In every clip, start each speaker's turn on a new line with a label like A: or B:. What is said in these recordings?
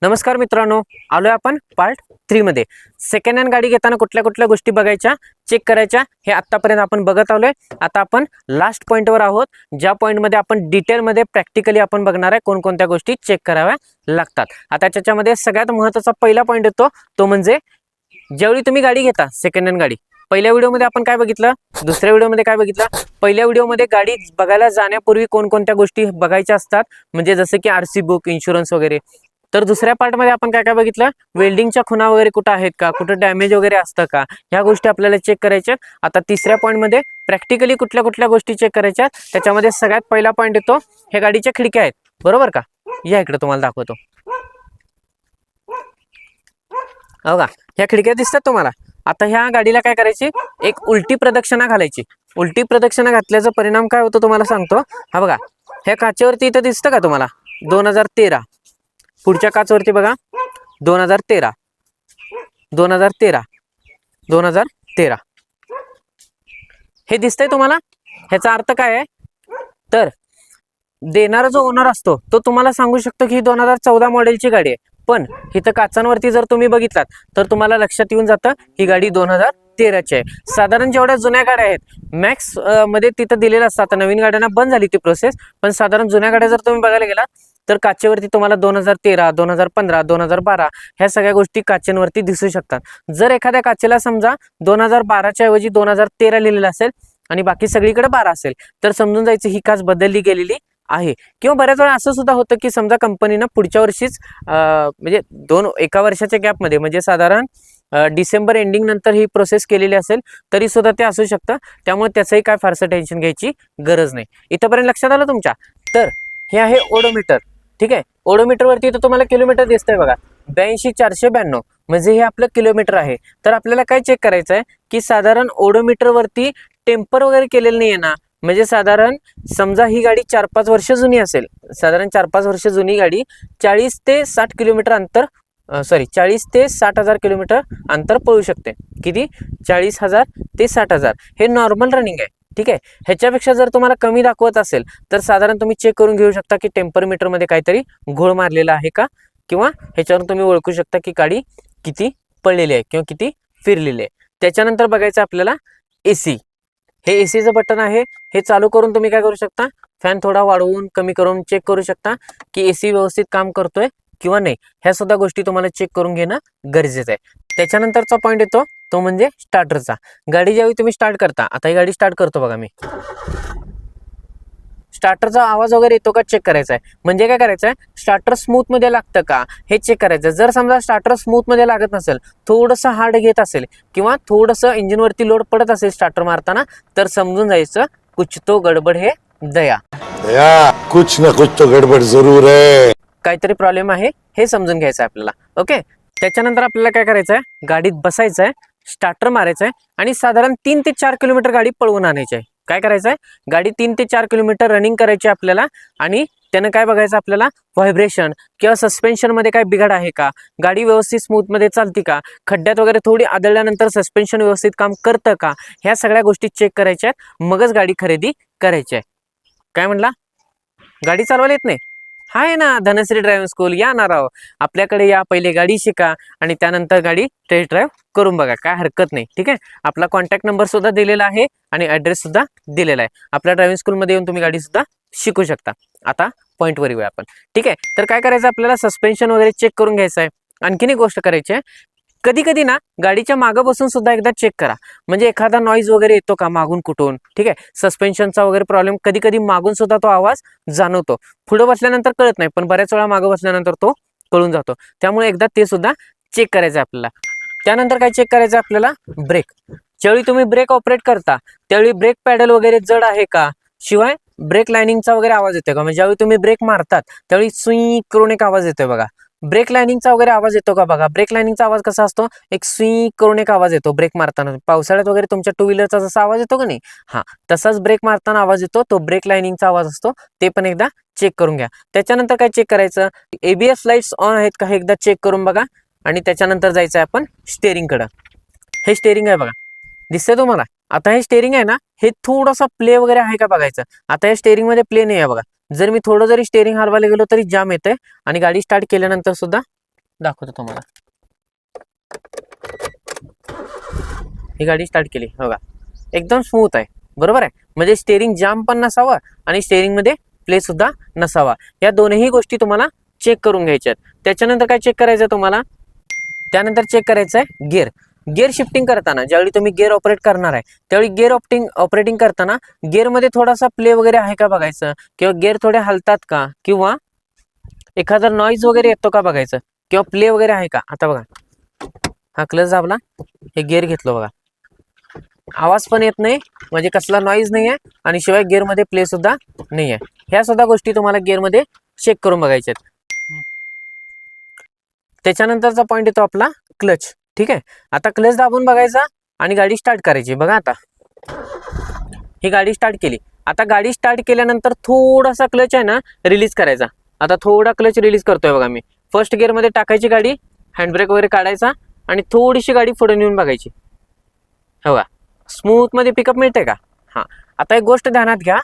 A: नमस्कार मित्रांनो, आलोय आपण पार्ट 3 मध्ये। सेकंड हँड गाडी घेताना कुठल्या कुठल्या गोष्टी बघायच्या, चेक करायच्या हे आतापर्यंत आपण बघत आलोय। आता आपण लास्ट पॉइंटवर आहोत, ज्या पॉइंट मध्ये आपण डिटेल मध्ये प्रॅक्टिकली आपण बघणार आहे कोणकोणत्या गोष्टी चेक कराव्या लागतात। आता त्याच्यामध्ये सगळ्यात महत्त्वाचा पहिला पॉइंट येतो तो म्हणजे ज्यावेळी तुम्ही गाडी घेता सेकंड हँड गाडी, पहिल्या व्हिडिओमध्ये आपण काय बघितलं, दुसऱ्या व्हिडिओमध्ये काय बघितलं। पहिल्या व्हिडिओमध्ये गाडी बघायला जाण्यापूर्वी कोणकोणत्या गोष्टी बघायच्या असतात, म्हणजे जसं की आरसी बुक, इन्शुरन्स वगैरे। तर दुसऱ्या पार्टमध्ये आपण काय काय बघितलं, वेल्डिंगच्या खुणा वगैरे कुठं आहेत का, कुठं डॅमेज वगैरे असतं का, ह्या गोष्टी आपल्याला चेक करायच्या। आता तिसऱ्या पॉईंटमध्ये प्रॅक्टिकली कुठल्या कुठल्या गोष्टी चेक करायच्या, त्याच्यामध्ये सगळ्यात पहिला पॉईंट येतो हे गाडीच्या खिडक्या आहेत, बरोबर का। या इकडे तुम्हाला दाखवतो, हो का, ह्या खिडक्या दिसतात तुम्हाला। आता ह्या गाडीला काय करायची, एक उलटी प्रदक्षिणा घालायची। उलटी प्रदक्षिणा घातल्याचा परिणाम काय होतो तुम्हाला सांगतो। हा बघा, ह्या काचेवरती इथं दिसतं का तुम्हाला 2013, पुढच्या काचवरती बघा 2013 2013 2013 हे दिसतंय तुम्हाला। ह्याचा अर्थ काय आहे, तर देणारा जो ओनर असतो तो तुम्हाला सांगू शकतो की ही 2014 मॉडेलची गाडी आहे, पण इथं काचांवरती जर तुम्ही बघितलात तर तुम्हाला लक्षात येऊन जातं ही गाडी 2013ची आहे। साधारण जेवढ्या जुन्या गाड्या आहेत मॅक्स मध्ये तिथं दिलेलं असतं, आता नवीन गाड्यांना बंद झाली ती प्रोसेस, पण साधारण जुन्या गाड्या जर तुम्ही बघायला गेलात तर काचेवरती तुम्हाला 2013 2015 2012 ह्या सगळ्या गोष्टी काचेंवरती दिसू शकतात। जर एखाद्या काचेला समजा 2012च्या ऐवजी 2013 लिहिलेलं असेल आणि बाकी सगळीकडे 12 असेल, तर समजून जायचं ही काच बदलली गेलेली आहे। किंवा बऱ्याच वेळा असं सुद्धा होतं की समजा कंपनीनं पुढच्या वर्षीच म्हणजे एका वर्षाच्या गॅपमध्ये, म्हणजे साधारण डिसेंबर एंडिंग नंतर ही प्रोसेस केलेली असेल तरी सुद्धा ते असू शकतं। त्यामुळे त्याचंही काय फारसं टेन्शन घ्यायची गरज नाही। इथंपर्यंत लक्षात आलं तुमच्या। तर हे आहे ओडोमीटर, ठीक आहे। ओडोमीटर वरती इथं तुम्हाला किलोमीटर दिसतंय बघा 82,492, म्हणजे हे आपलं किलोमीटर आहे। तर आपल्याला काय चेक करायचं आहे की साधारण ओडोमीटर वरती टेम्पर वगैरे केलेलं नाही आहे ना, म्हणजे साधारण समजा ही गाडी 4-5 वर्ष जुनी असेल, साधारण 4-5 वर्ष जुनी गाडी 40 ते 60 किलोमीटर अंतर 40 ते 60,000 किलोमीटर अंतर पळू शकते। किती, 40,000 ते 60,000 हे नॉर्मल रनिंग आहे, ठीक आहे। ह्याच्यापेक्षा जर तुम्हाला कमी दाखवत असेल तर साधारण तुम्ही चेक करून घेऊ शकता की टेम्पर मीटर मध्ये काहीतरी घोळ मारलेला आहे का, किंवा ह्याच्यावरून तुम्ही ओळखू शकता की गाडी किती पळलेली आहे किंवा किती फिरलेली आहे। त्याच्यानंतर बघायचं आपल्याला एसी, हे एसीचं बटन आहे, हे चालू करून तुम्ही काय करू शकता, फॅन थोडा वाढवून कमी करून चेक करू शकता की एसी व्यवस्थित काम करतोय किंवा नाही। ह्या सुद्धा गोष्टी तुम्हाला चेक करून घेणं गरजेचं आहे। त्याच्यानंतरचा पॉईंट येतो तो म्हणजे स्टार्टरचा। गाडी ज्यावेळी तुम्ही स्टार्ट करता, आता ही गाडी स्टार्ट करतो बघा मी, स्टार्टरचा आवाज वगैरे येतो का चेक करायचा आहे। म्हणजे काय करायचं आहे, स्टार्टर स्मूथ मध्ये लागतं का हे चेक करायचं। जर समजा स्टार्टर स्मूथ मध्ये लागत नसेल, थोडंसं हार्ड घेत असेल किंवा थोडंसं इंजिनवरती लोड पडत असेल स्टार्टर मारताना, तर समजून जायचं कुछ तो गडबड है दया,
B: कुछ ना कुछ तो गडबड जरूर है,
A: काहीतरी प्रॉब्लेम आहे हे समजून घ्यायचं आहे आपल्याला। ओके, त्याच्यानंतर आपल्याला काय करायचं आहे, गाडीत बसायचं आहे, स्टार्टर मारायचं आहे आणि साधारण 3 ते 4 किलोमीटर गाडी पळवून आणायची आहे। काय करायचं आहे, गाडी 3 ते 4 किलोमीटर रनिंग करायची आपल्याला, आणि त्यानं काय बघायचं आपल्याला, व्हायब्रेशन किंवा सस्पेन्शन मध्ये काय बिघाड आहे का, गाडी व्यवस्थित स्मूथ मध्ये चालती का, खड्ड्यात वगैरे थोडी आदळल्यानंतर सस्पेन्शन व्यवस्थित काम करतं का, ह्या सगळ्या गोष्टी चेक करायच्या आहेत, मगच गाडी खरेदी करायची आहे। काय म्हणला, गाडी चालवायला येत नाही, हाय ना धनश्री ड्रायव्हिंग स्कूल, या ना राव आपल्याकडे, या पहिले गाडी शिका आणि त्यानंतर गाडी टेस्ट ड्राईव्ह करून बघा, काय हरकत नाही, ठीक आहे। आपला कॉन्टॅक्ट नंबर सुद्धा दिलेला आहे आणि ॲड्रेस सुद्धा दिलेला आहे। आपल्या ड्रायव्हिंग स्कूलमध्ये येऊन तुम्ही गाडी सुद्धा शिकू शकता। आता पॉईंटवर येऊया आपण, ठीक आहे। तर काय करायचं आपल्याला, सस्पेन्शन वगैरे चेक करून घ्यायचं आहे। आणखीन एक गोष्ट करायची आहे, कधी कधी ना गाडीच्या मागं बसून सुद्धा एकदा चेक करा, म्हणजे एखादा नॉईज वगैरे येतो का मागून कुठून, ठीक आहे। सस्पेन्शनचा वगैरे प्रॉब्लेम कधी कधी मागून सुद्धा तो आवाज जाणवतो, पुढे बसल्यानंतर कळत नाही, पण बऱ्याच वेळा मागं बसल्यानंतर तो कळून जातो। त्यामुळे एकदा ते सुद्धा चेक करायचं आपल्याला। त्यानंतर काय चेक करायचं आपल्याला, ब्रेक। ज्यावेळी तुम्ही ब्रेक ऑपरेट करता त्यावेळी ब्रेक पॅडल वगैरे जड आहे का, शिवाय ब्रेक लाइनिंगचा वगैरे आवाज येतो का, म्हणजे ज्यावेळी तुम्ही ब्रेक मारतात त्यावेळी सुई करून एक आवाज येतोय बघा, ब्रेक लाइनिंगचा वगैरे आवाज येतो का बघा। ब्रेक लाइनिंगचा आवाज कसा असतो, एक सुई करून एक आवाज येतो ब्रेक मारताना, पावसाळ्यात वगैरे तुमच्या टू व्हीलरचा जसा आवाज येतो का नाही, हा तसाच ब्रेक मारताना आवाज येतो, तो ब्रेक लाइनिंगचा आवाज असतो। ते पण एकदा चेक करून घ्या। त्याच्यानंतर काय चेक करायचं, एबीएस लाईट्स ऑन आहेत का हे एकदा चेक करून बघा, आणि त्याच्यानंतर जायचं आहे आपण स्टेअरिंग कडे। हे स्टेअरिंग आहे बघा, दिसतंय तुम्हाला। आता हे स्टेअरिंग आहे ना, हे थोडासा प्ले वगैरे आहे का बघायचं। आता हे स्टेअरिंग मध्ये प्ले नाही आहे बघा, जर मी थोडं जरी स्टेअरिंग हलवायला गेलो तरी जाम येते, आणि गाडी स्टार्ट केल्यानंतर सुद्धा दाखवतो तुम्हाला. ही गाडी स्टार्ट केली बघा, एकदम स्मूथ आहे बरोबर आहे. म्हणजे स्टेअरिंग जाम पण नसावा आणि स्टेअरिंग मध्ये प्ले सुद्धा नसावा. या दोन्ही गोष्टी तुम्हाला चेक करून घ्यायच्यात. त्याच्यानंतर काय चेक करायचं तुम्हाला, त्यानंतर चेक करायचं आहे गिअर. गिअर शिफ्टिंग करताना ज्यावेळी तुम्ही गिअर ऑपरेट करणार आहे त्यावेळी गिअर ऑपरेटिंग करताना गिअरमध्ये थोडासा प्ले वगैरे आहे का बघायचं, किंवा गिअर थोडे हलतात का, किंवा एखादा नॉईज वगैरे येतो का बघायचं, किंवा प्ले वगैरे आहे का. आता बघा हा क्लच दाबला, हे गिअर घेतलं बघा, आवाज पण येत नाही, म्हणजे कसला नॉईज नाही आहे, आणि शिवाय गिअरमध्ये प्ले सुद्धा नाही आहे. ह्या सुद्धा गोष्टी तुम्हाला गिअरमध्ये चेक करून बघायच्या आहेत. त्याच्यानंतरचा पॉईंट येतो आपला क्लच. ठीक आहे, आता क्लच दाबून बघायचा आणि गाडी स्टार्ट करायची. बघा आता ही गाडी स्टार्ट केली. आता गाडी स्टार्ट केल्यानंतर थोडासा क्लच आहे ना रिलीज करायचा. आता थोडा क्लच रिलीज करतोय बघा मी. फर्स्ट गिअरमध्ये टाकायची गाडी, हँडब्रेक वगैरे काढायचा आणि थोडीशी गाडी पुढे नेऊन बघायची. हो का, स्मूथमध्ये पिकअप मिळते का. हां, आता एक गोष्ट ध्यानात घ्या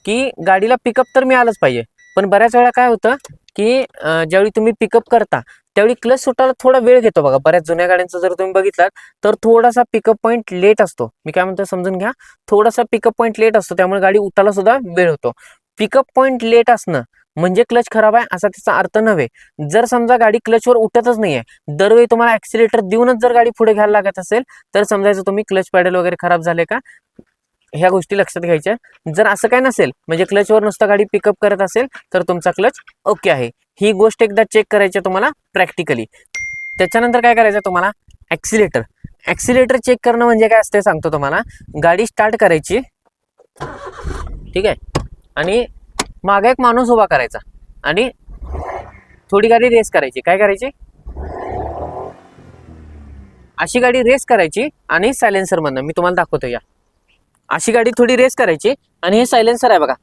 A: की गाडीला पिकअप तर मिळालंच पाहिजे, पण बऱ्याच वेळा काय होतं की ज्यावेळी तुम्ही पिकअप करता त्यावेळी क्लच सुटायला थोडा वेळ घेतो बघा. बऱ्याच जुन्या गाड्यांचं जर तुम्ही बघितलात तर थोडासा पिकअप पॉईंट लेट असतो. मी काय म्हणतो समजून घ्या, थोडासा पिकअप पॉईंट लेट असतो, त्यामुळे गाडी उठायला सुद्धा वेळ होतो. पिकअप पॉईंट लेट असणं म्हणजे क्लच खराब आहे असा त्याचा अर्थ नव्हे. जर समजा गाडी क्लचवर उठतच नाहीये, दरवेळी तुम्हाला ॲक्सिलेटर देऊनच जर गाडी पुढे घ्यायला लागत असेल तर समजायचं तुम्ही क्लच पॅडल वगैरे खराब झाले का, ह्या गोष्टी लक्षात घ्यायच्या. जर असं काय नसेल, म्हणजे क्लचवर नुसता गाडी पिकअप करत असेल तर तुमचा क्लच ओके आहे. ही गोष्ट एकदा चेक करायची तुम्हाला प्रॅक्टिकली. त्याच्यानंतर काय करायचं तुम्हाला, ॲक्सिलेटर. ॲक्सिलेटर चेक करणं म्हणजे काय असते सांगतो तुम्हाला. गाडी स्टार्ट करायची, ठीक आहे, आणि मागे एक माणूस उभा करायचा आणि थोडी गाडी रेस करायची. काय करायची, अशी गाडी रेस करायची आणि सायलेन्सर मधनं मी तुम्हाला दाखवतो या. अशी गाडी थोडी रेस करायची आणि हे सायलेन्सर आहे बघा,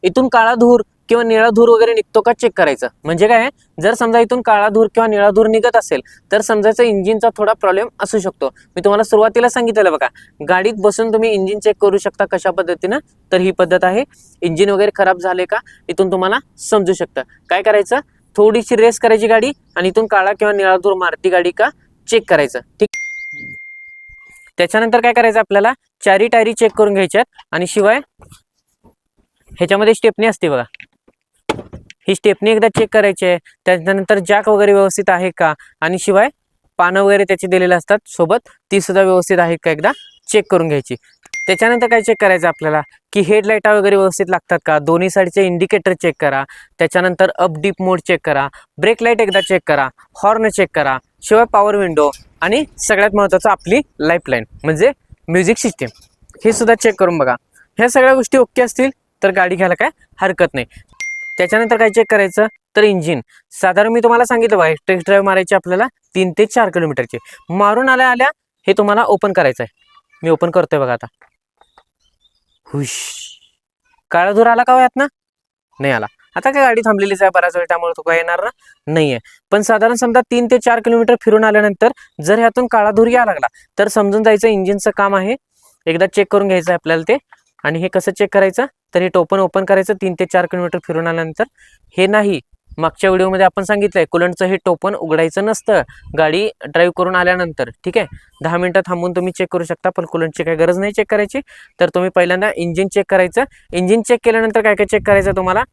A: इथून काळा धूर किंवा निळा धूर वगैरे निघतो का चेक करायचं. म्हणजे काय, जर समजा इथून काळा धूर किंवा निळा धूर निघत असेल तर समजायचं इंजिनचा थोडा प्रॉब्लेम असू शकतो. मी तुम्हाला सुरुवातीला सांगितलेलं बघा, गाडीत बसून तुम्ही इंजिन चेक करू शकता कशा पद्धतीनं, तर ही पद्धत आहे. इंजिन वगैरे खराब झाले का इथून तुम्हाला समजू शकतं. काय करायचं, थोडीशी रेस करायची गाडी आणि इथून काळा किंवा निळा धूर मारती गाडी का चेक करायचं. ठीक, त्याच्यानंतर काय करायचं आपल्याला, चारी टायरी चेक करून घ्यायच्यात आणि शिवाय ह्याच्यामध्ये स्टेपनी असते बघा, ही स्टेपनी एकदा चेक करायची आहे. त्याच्यानंतर जॅक वगैरे व्यवस्थित आहे का, आणि शिवाय पानं वगैरे त्याची दिलेले असतात सोबत, ती सुद्धा व्यवस्थित आहे का एकदा चेक करून घ्यायची. त्याच्यानंतर काय चेक करायचं आपल्याला की हेडलाईटा वगैरे व्यवस्थित लागतात का, दोन्ही साईडचे इंडिकेटर चेक करा. त्याच्यानंतर अप डीप मोड चेक करा, ब्रेक लाईट एकदा चेक करा, हॉर्न चेक करा, शिवाय पॉवर विंडो आणि सगळ्यात महत्त्वाचं आपली लाईफलाईन म्हणजे म्युझिक सिस्टीम, हे सुद्धा चेक करून बघा. ह्या सगळ्या गोष्टी ओके असतील तर गाडी घ्यायला काय हरकत नाही. त्याच्यानंतर काय चेक करायचं तर इंजिन. साधारण मी तुम्हाला सांगितलं बघा, टेस्ट ड्राईव्ह मारायची आपल्याला 3 ते 4 किलोमीटरची. मारून आल्या हे तुम्हाला ओपन करायचं आहे. मी ओपन करतोय बघा आता. हुश, काळा धूर आला का यात ना, नाही आला. आता काय गाडी थांबलेलीच आहे बराच वेळ, त्यामुळे तो काय येणार ना नाहीये. पण साधारण समजा 3 ते 4 किलोमीटर फिरून आल्यानंतर जर ह्यातून काळा धूर यायला लागला तर समजून जायचं इंजिनचं काम आहे. एकदा चेक करून घ्यायचं आहे आपल्याला ते. आणि हे कसं चेक करायचं तर हे टोपन ओपन करायचं 3 ते 4 किलोमीटर फिरून आल्यानंतर. हे नाही, मागच्या व्हिडिओमध्ये आपण सांगितलंय कुलंटचं हे टोपन उघडायचं नसतं गाडी ड्राईव्ह करून आल्यानंतर. ठीक आहे, 10 मिनिटं थांबून तुम्ही चेक करू शकता, पण कुलंटची काही गरज नाही चेक करायची. तर तुम्ही पहिल्यांदा इंजिन चेक करायचं. इंजिन चेक केल्यानंतर काय काय चेक करायचं तुम्हाला,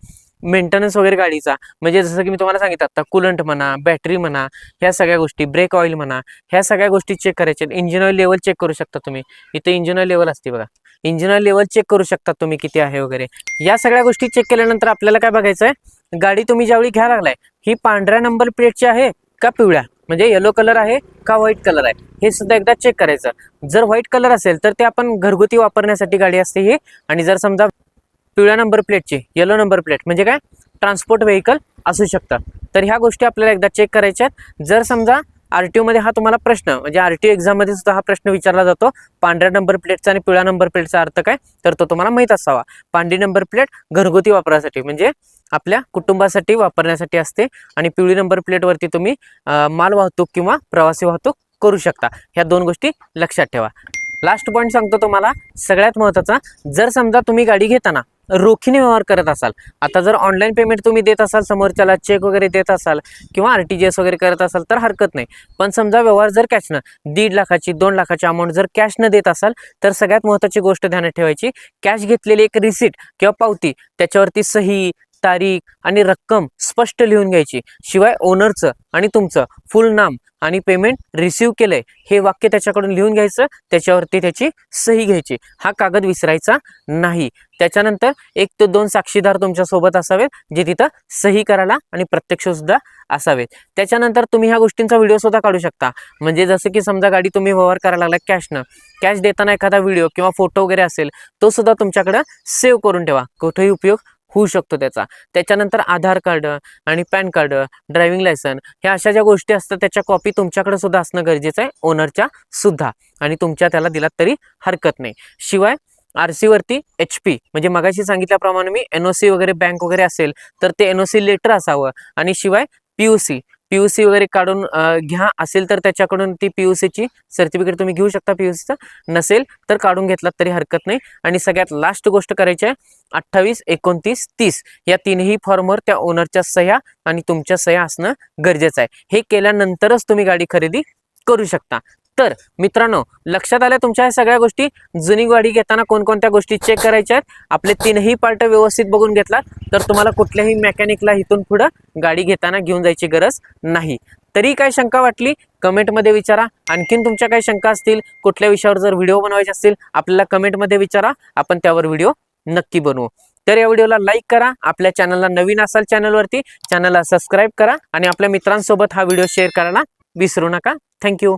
A: मेंटेनन्स वगैरे गाडीचा, म्हणजे जसं की मी तुम्हाला सांगितलं आता, कुलंट म्हणा, बॅटरी म्हणा, ह्या सगळ्या गोष्टी, ब्रेक ऑइल म्हणा, ह्या सगळ्या गोष्टी चेक करायच्या. इंजिन ऑइल लेवल चेक करू शकता तुम्ही, इथे इंजिन ऑइल लेवल असते बघा, इंजिन ऑइल लेवल चेक करू शकता तुम्ही किती आहे वगैरे. या सगळ्या गोष्टी चेक केल्यानंतर आपल्याला काय बघायचं आहे, गाडी तुम्ही ज्यावेळी घ्यायला लागलाय ही पांढऱ्या नंबर प्लेटची आहे का पिवळ्या, म्हणजे येलो कलर आहे का व्हाईट कलर आहे, हे सुद्धा एकदा चेक करायचं. जर व्हाईट कलर असेल तर ते आपण घरगुती वापरण्यासाठी गाडी असते ही, आणि जर समजा पिवळ्या नंबर प्लेटची, येलो नंबर प्लेट म्हणजे काय ट्रान्सपोर्ट व्हेकल असू शकतं. तर ह्या गोष्टी आपल्याला एकदा चेक करायच्या आहेत. जर समजा RTO मध्ये हा तुम्हाला प्रश्न, म्हणजे RTO एक्झाममध्ये सुद्धा हा प्रश्न विचारला जातो, पांढऱ्या नंबर प्लेटचा आणि पिवळ्या नंबर प्लेटचा अर्थ काय, तर तो तुम्हाला माहीत असावा. पांढरी नंबर प्लेट घरगुती वापरासाठी म्हणजे आपल्या कुटुंबासाठी वापरण्यासाठी असते, आणि पिवळी नंबर प्लेटवरती तुम्ही माल वाहतूक किंवा प्रवासी वाहतूक करू शकता. ह्या 2 गोष्टी लक्षात ठेवा. लास्ट पॉईंट सांगतो तुम्हाला, सगळ्यात महत्त्वाचा, जर समजा तुम्ही गाडी घेताना रोखीने व्यवहार करत असाल, आता जर ऑनलाईन पेमेंट तुम्ही देत असाल, समोरच्याला चेक वगैरे देत असाल किंवा RTGS वगैरे करत असाल तर हरकत नाही. पण समजा व्यवहार जर कॅशनं 1.5 लाखाची 2 लाखाची अमाऊंट जर कॅशनं देत असाल तर सगळ्यात महत्त्वाची गोष्ट ध्यानात ठेवायची, कॅश घेतलेली एक रिसीट किंवा पावती, त्याच्यावरती सही, तारीख आणि रक्कम स्पष्ट लिहून घ्यायची. शिवाय ओनरचं आणि तुमचं फुल नाम आणि पेमेंट रिसीव केलंय हे वाक्य त्याच्याकडून लिहून घ्यायचं, त्याच्यावरती त्याची सही घ्यायची. हा कागद विसरायचा नाही. त्याच्यानंतर 1 ते 2 साक्षीदार तुमच्या सोबत असावेत, जे तिथं सही करायला आणि प्रत्यक्ष सुद्धा असावेत. त्याच्यानंतर तुम्ही ह्या गोष्टींचा व्हिडिओ सुद्धा काढू शकता. म्हणजे जसं की समजा गाडी तुम्ही व्यवहार करायला लागला कॅशनं, कॅश देताना एखादा व्हिडिओ किंवा फोटो वगैरे असेल तो सुद्धा तुमच्याकडं सेव्ह करून ठेवा, कुठेही उपयोग होऊ शकतो त्याचा. त्याच्यानंतर आधार कार्ड आणि पॅन कार्ड, ड्रायव्हिंग लायसन, ह्या अशा ज्या गोष्टी असतात त्याच्या कॉपी तुमच्याकडे सुद्धा असणं गरजेचं आहे, ओनरच्या सुद्धा, आणि तुमच्या त्याला दिलात तरी हरकत नाही. शिवाय RC वरती HP, म्हणजे मगाशी सांगितल्याप्रमाणे मी NOC वगैरे बँक वगैरे असेल तर ते NOC लेटर असावं. आणि शिवाय PUC वगैरे काढून घ्या, असेल तर त्याच्याकडून ती PUCची सर्टिफिकेट तुम्ही घेऊ शकता. PUCचं नसेल तर काढून घेतलात तरी हरकत नाही. आणि सगळ्यात लास्ट गोष्ट करायची आहे, 28, 29, 30 या तीनही फॉर्मवर त्या ओनरच्या सह्या आणि तुमच्या सह्या असणं गरजेचं आहे. हे केल्यानंतरच तुम्ही गाडी खरेदी करू शकता. तर मित्रांनो, लक्षात आल्या तुमच्या ह्या सगळ्या गोष्टी? जुनी गाडी घेताना कोणकोणत्या गोष्टी चेक करायच्या आहेत, आपले 3ही पार्ट व्यवस्थित बघून घेतलात तर तुम्हाला कुठल्याही मेकॅनिकला इथून पुढं गाडी घेताना घेऊन जायची गरज नाही. तरी काय शंका वाटली कमेंटमध्ये विचारा. आणखीन तुमच्या काही शंका असतील, कुठल्या विषयावर जर व्हिडिओ बनवायचे असतील आपल्याला कमेंटमध्ये विचारा, आपण त्यावर व्हिडिओ नक्की बनवू. तर या व्हिडिओला लाईक करा, आपल्या चॅनलला नवीन असाल चॅनलला सबस्क्राईब करा आणि आपल्या मित्रांसोबत हा व्हिडिओ शेअर करायला विसरू नका. थँक्यू.